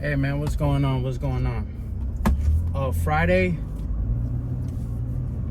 Hey man, what's going on? What's going on? Friday,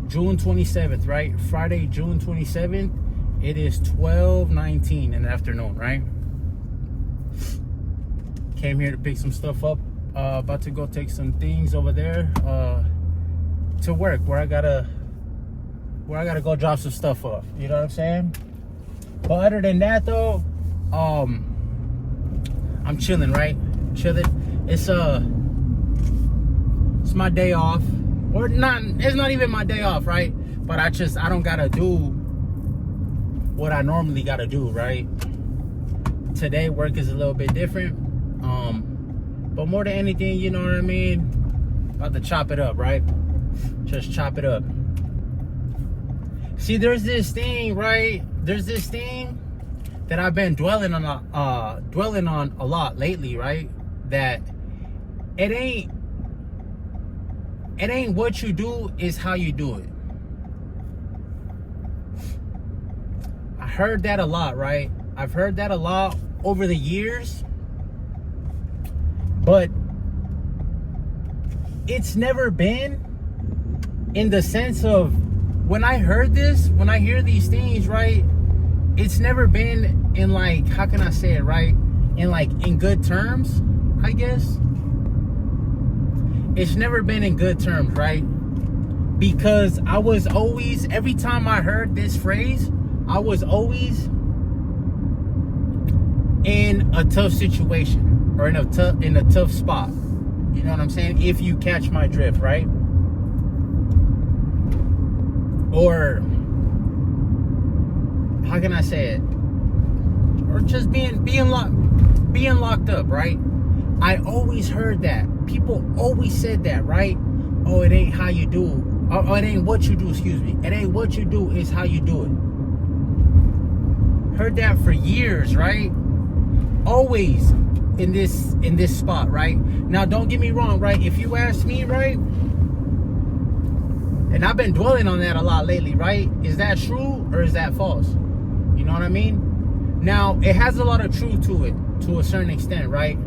June 27th, right? Friday, June 27th. It is 12:19 in the afternoon, right? Came here to pick some stuff up. About to go take some things over there to work where I gotta go drop some stuff off. You know what I'm saying? But other than that though, I'm chilling, right? Chilling. It's my day off, or not. It's not even my day off, right? But I don't gotta do what I normally gotta do, right? Today work is a little bit different, but more than anything, you know what I mean, about to chop it up, right? Just chop it up. See, there's this thing, right? There's this thing that I've been dwelling on a lot lately, right? That it ain't what you do, is how you do it. I heard that a lot, right? I've heard that a lot over the years, but it's never been in the sense of when I hear these things, right? It's never been in, like, how can I say it, right? In good terms, I guess. It's never been in good terms, right? Because I was always, every time I heard this phrase, I was always in a tough situation or in a tough spot. You know what I'm saying? If you catch my drift, right? Or how can I say it? Or just being locked up, right? I always heard that. People always said that, right? Oh, it ain't how you do. Oh, it ain't what you do, excuse me. It ain't what you do, it's how you do it. Heard that for years, right? Always in this spot, right? Now, don't get me wrong, right? If you ask me, right? And I've been dwelling on that a lot lately, right? Is that true or is that false? You know what I mean? Now, it has a lot of truth to it, to a certain extent, right?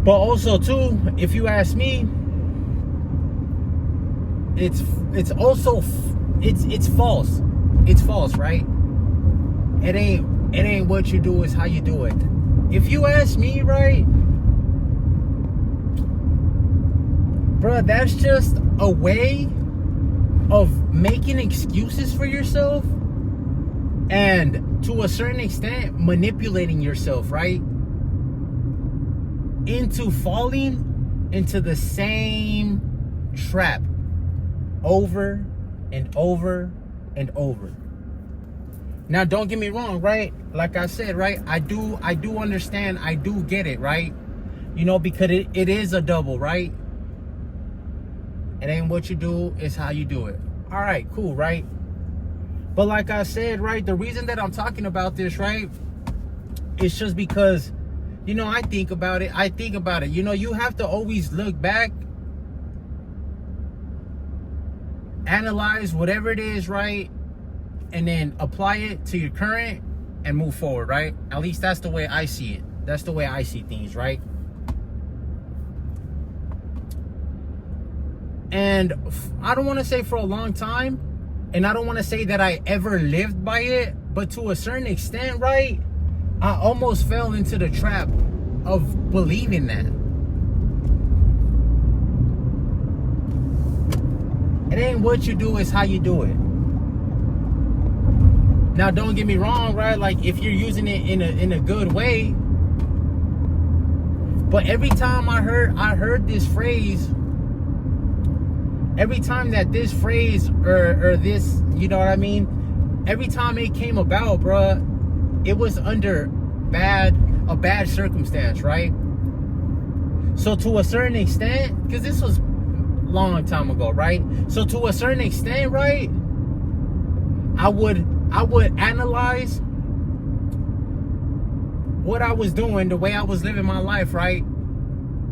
But also too, if you ask me, it's false. It's false, right? It ain't what you do, is how you do it. If you ask me, right, bruh, that's just a way of making excuses for yourself and, to a certain extent, manipulating yourself, right? Into falling into the same trap over and over and over. Now, don't get me wrong, right? Like I said, right? I do understand. I do get it, right? You know, because it is a double, right? It ain't what you do, it's how you do it. All right, cool, right? But like I said, right, the reason that I'm talking about this, right, it's just because, you know, I think about it. You know, you have to always look back, analyze whatever it is, right, and then apply it to your current and move forward, right? At least that's the way I see it. That's the way I see things, right? And I don't want to say for a long time, and I don't want to say that I ever lived by it, but to a certain extent, right, I almost fell into the trap of believing that. It ain't what you do, it's how you do it. Now, don't get me wrong, right? Like, if you're using it in a good way, but every time I heard this phrase, every time that this phrase or this, you know what I mean? Every time it came about, bruh, it was under a bad circumstance, right? So to a certain extent, because this was a long time ago, right? So to a certain extent, right, I would analyze what I was doing, the way I was living my life, right?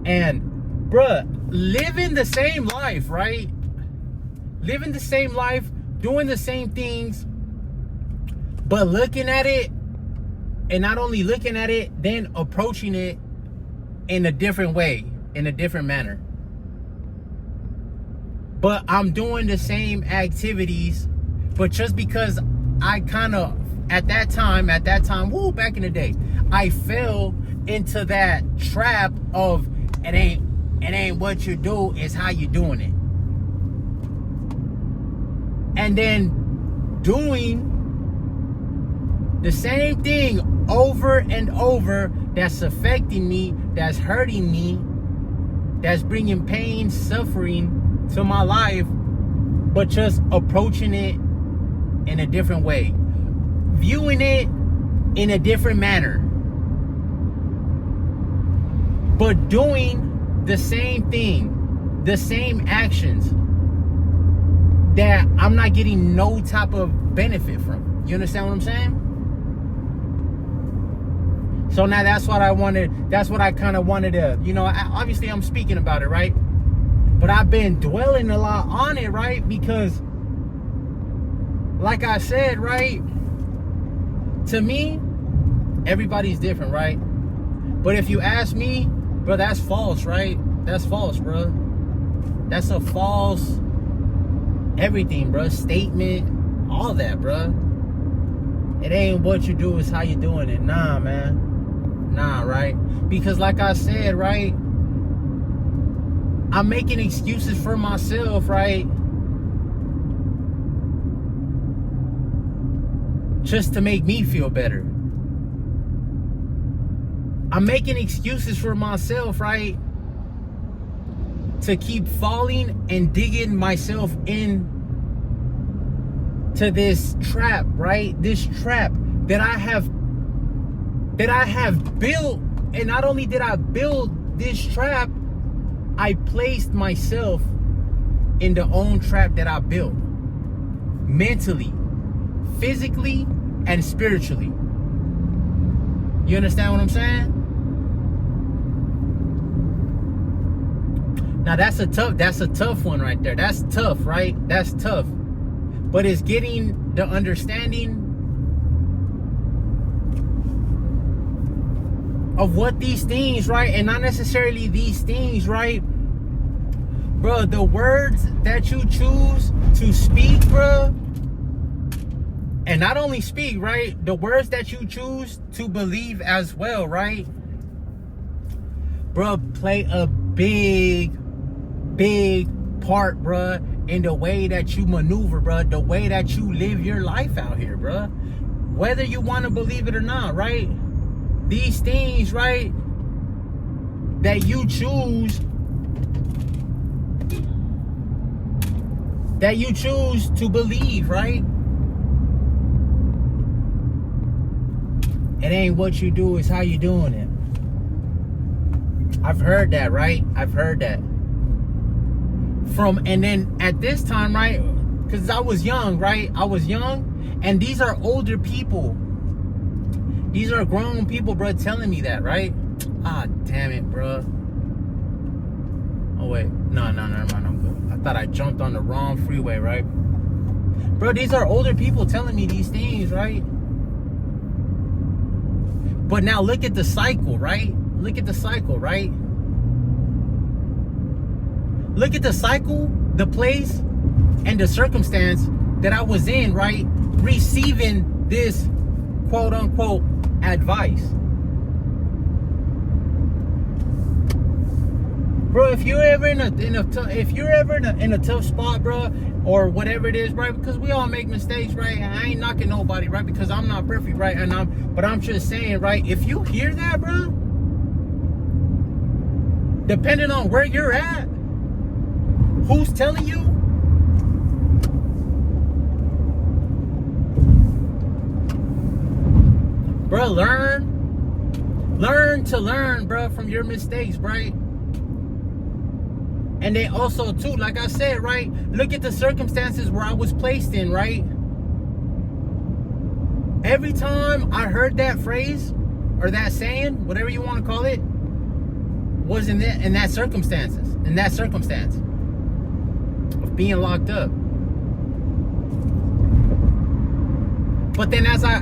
And, bruh, living the same life, right? Living the same life, doing the same things, but looking at it And not only looking at it, then approaching it in a different way, in a different manner. But I'm doing the same activities, but just because I kind of, at that time, back in the day, I fell into that trap of it ain't what you do, it's how you doing it. And then doing the same thing over and over, that's affecting me, that's hurting me, that's bringing pain, suffering to my life, but just approaching it in a different way, viewing it in a different manner, but doing the same thing, the same actions that I'm not getting no type of benefit from. You understand what I'm saying? So now that's what I kind of wanted to, obviously I'm speaking about it, right? But I've been dwelling a lot on it, right? Because, like I said, right? To me, everybody's different, right? But if you ask me, bro, that's false, right? That's false, bro. That's a false everything, bro. Statement, all that, bro. It ain't what you do, it's how you doing it. Nah, man. Nah, right? Because like I said, right? I'm making excuses for myself, right? Just to make me feel better. I'm making excuses for myself, right? To keep falling and digging myself in to this trap, right? This trap that I have built. And not only did I build this trap, I placed myself in the own trap that I built. Mentally, physically, and spiritually. You understand what I'm saying? Now that's a tough one right there. That's tough, right? That's tough. But it's getting the understanding of what these things, right? And not necessarily these things, right? Bro, the words that you choose to speak, bro, and not only speak, right? The words that you choose to believe as well, right? Bro, play a big part, bro, in the way that you maneuver, bro, the way that you live your life out here, bro. Whether you want to believe it or not, right? These things, right, that you choose to believe, right? It ain't what you do, it's how you doing it. I've heard that, right? I've heard that. And then at this time, right, because I was young, right? I was young, and these are older people. These are grown people, bro, telling me that, right? Ah, damn it, bro. Oh, wait. No, never mind. I'm good. I thought I jumped on the wrong freeway, right? Bro, these are older people telling me these things, right? But now look at the cycle, right? Look at the cycle, right? Look at the cycle, the place, and the circumstance that I was in, right? Receiving this quote-unquote advice. Bro, if you're ever in a tough spot, bro, or whatever it is, right? Because we all make mistakes, right? I ain't knocking nobody, right? Because I'm not perfect, right? But I'm just saying, right? If you hear that, bro, depending on where you're at, who's telling you, bro, learn to learn, bro, from your mistakes, right? And then also, too, like I said, right, look at the circumstances where I was placed in, right? Every time I heard that phrase or that saying, whatever you want to call it, was in that circumstance of being locked up. But then as I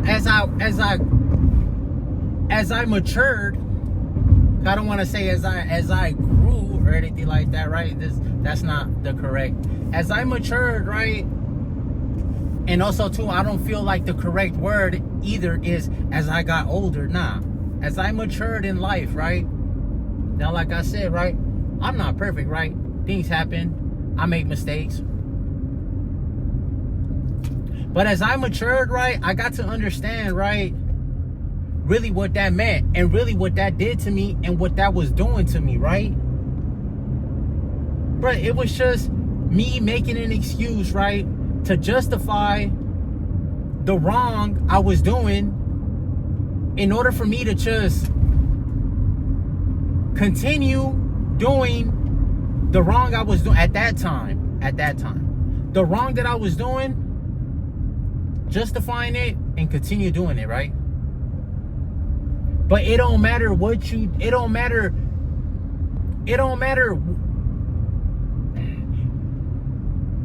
as I matured, I don't want to say as I grew or anything like that, right? That's not the correct. As I matured, right? And also too, I don't feel like the correct word either is as I got older. Nah. As I matured in life, right? Now, like I said, right? I'm not perfect, right? Things happen. I make mistakes. But as I matured, right? I got to understand, right? Really what that meant. And really what that did to me. And what that was doing to me, right? But it was just me making an excuse, right? To justify the wrong I was doing in order for me to just continue doing the wrong I was doing at that time. The wrong that I was doing, justifying it and continue doing it, right? But it don't matter what you, it don't matter.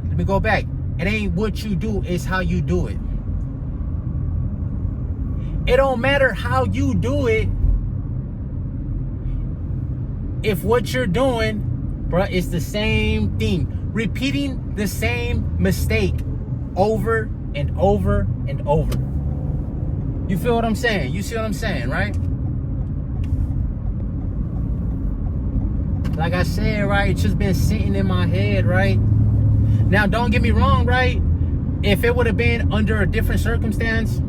Let me go back. It ain't what you do, it's how you do it. It don't matter how you do it if what you're doing, bro, is the same thing. Repeating the same mistake over and over and over. You feel what I'm saying? You see what I'm saying, right? Like I said, right, it's just been sitting in my head, right? Now, don't get me wrong, right? If it would have been under a different circumstance,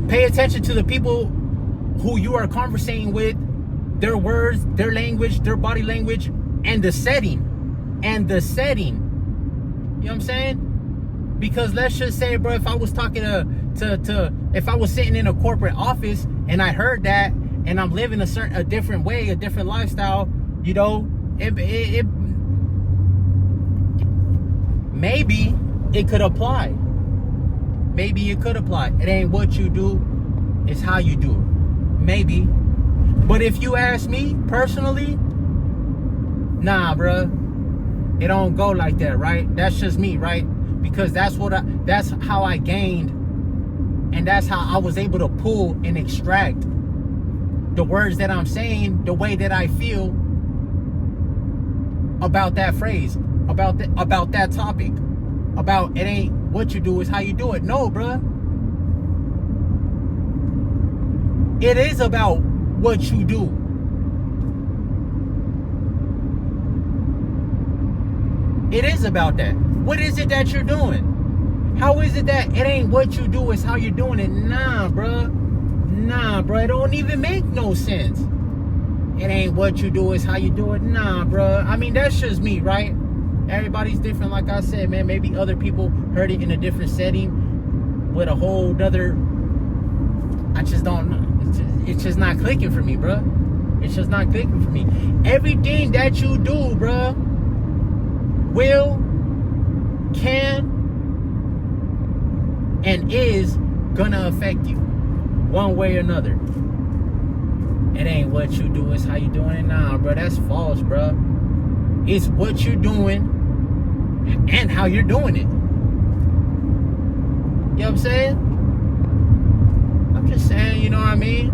pay attention to the people who you are conversating with, their words, their language, their body language, and the setting. You know what I'm saying? Because let's just say, bro, if I was talking if I was sitting in a corporate office and I heard that, and I'm living a different way, a different lifestyle, you know, it maybe it could apply. Maybe it could apply. It ain't what you do, it's how you do it. Maybe. But if you ask me personally, nah, bruh, it don't go like that, right? That's just me, right? Because that's how I gained, and that's how I was able to pull and extract the words that I'm saying, the way that I feel about that phrase, about that topic, about it ain't what you do, is how you do it. No, bruh. It is about what you do. It is about that. What is it that you're doing? How is it that it ain't what you do, it's how you're doing it? Nah, bruh. It don't even make no sense. It ain't what you do, it's how you do it. Nah, bruh. I mean, that's just me, right? Everybody's different, like I said, man. Maybe other people heard it in a different setting with a whole other. I just don't know. It's just not clicking for me, bruh. It's just not clicking for me. Everything that you do, bruh, will, can, and is gonna affect you one way or another. It ain't what you do, it's how you doing it. Nah, bro, that's false, bro. It's what you're doing and how you're doing it. You know what I'm saying? I'm just saying, you know what I mean?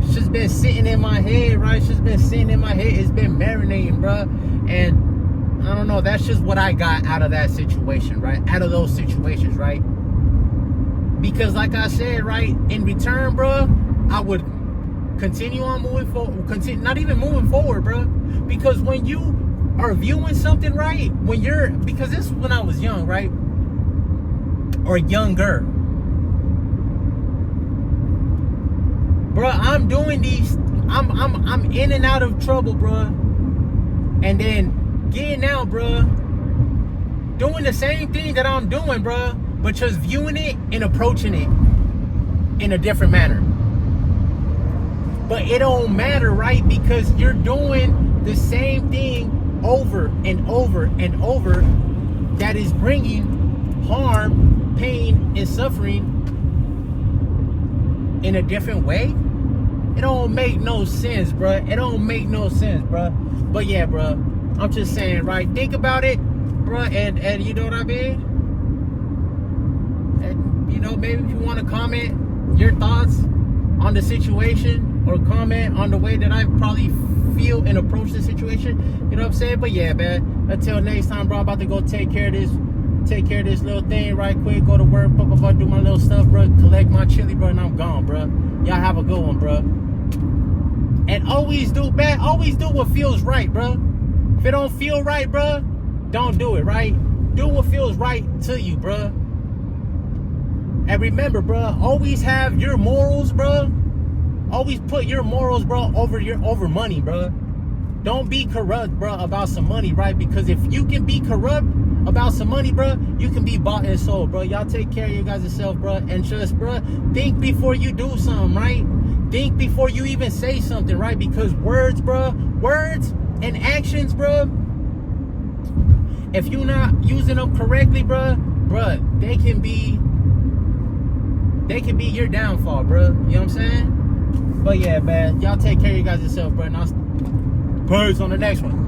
It's just been sitting in my head, right? It's just been sitting in my head. It's been marinating, bro. And I don't know, that's just what I got out of that situation, right? Out of those situations, right? Because like I said, right, in return, bro, I would continue on moving forward. Not even moving forward, bro. Because when you are viewing something, right, because this is when I was young, right? Or younger. Bro, I'm doing these, I'm in and out of trouble, bro. And then getting out, bro. Doing the same thing that I'm doing, bro. But just viewing it and approaching it in a different manner. But it don't matter, right? Because you're doing the same thing over and over and over that is bringing harm, pain, and suffering in a different way. It don't make no sense, bro. It don't make no sense, bro. But yeah, bro, I'm just saying, right? Think about it, bro, and you know what I mean? And, you know, maybe if you want to comment, your thoughts on the situation or comment on the way that I probably feel and approach the situation. You know what I'm saying? But yeah, man. Until next time, bro. I'm about to go take care of this little thing right quick. Go to work, do my little stuff, bro. Collect my chili, bro, and I'm gone, bro. Y'all have a good one, bro. And always do what feels right, bro. If it don't feel right, bro, don't do it, right? Do what feels right to you, bro. And remember, bro, always have your morals, bro. Always put your morals, bro, over money, bro. Don't be corrupt, bro, about some money, right? Because if you can be corrupt about some money, bro, you can be bought and sold, bro. Y'all take care of you guys yourself, bro. And just, bro, think before you do something, right? Think before you even say something, right? Because words, bro, words and actions, bro, if you're not using them correctly, bro, they can be your downfall, bro. You know what I'm saying? But yeah, man, y'all take care of you guys yourself, bro. And I'll peace on the next one.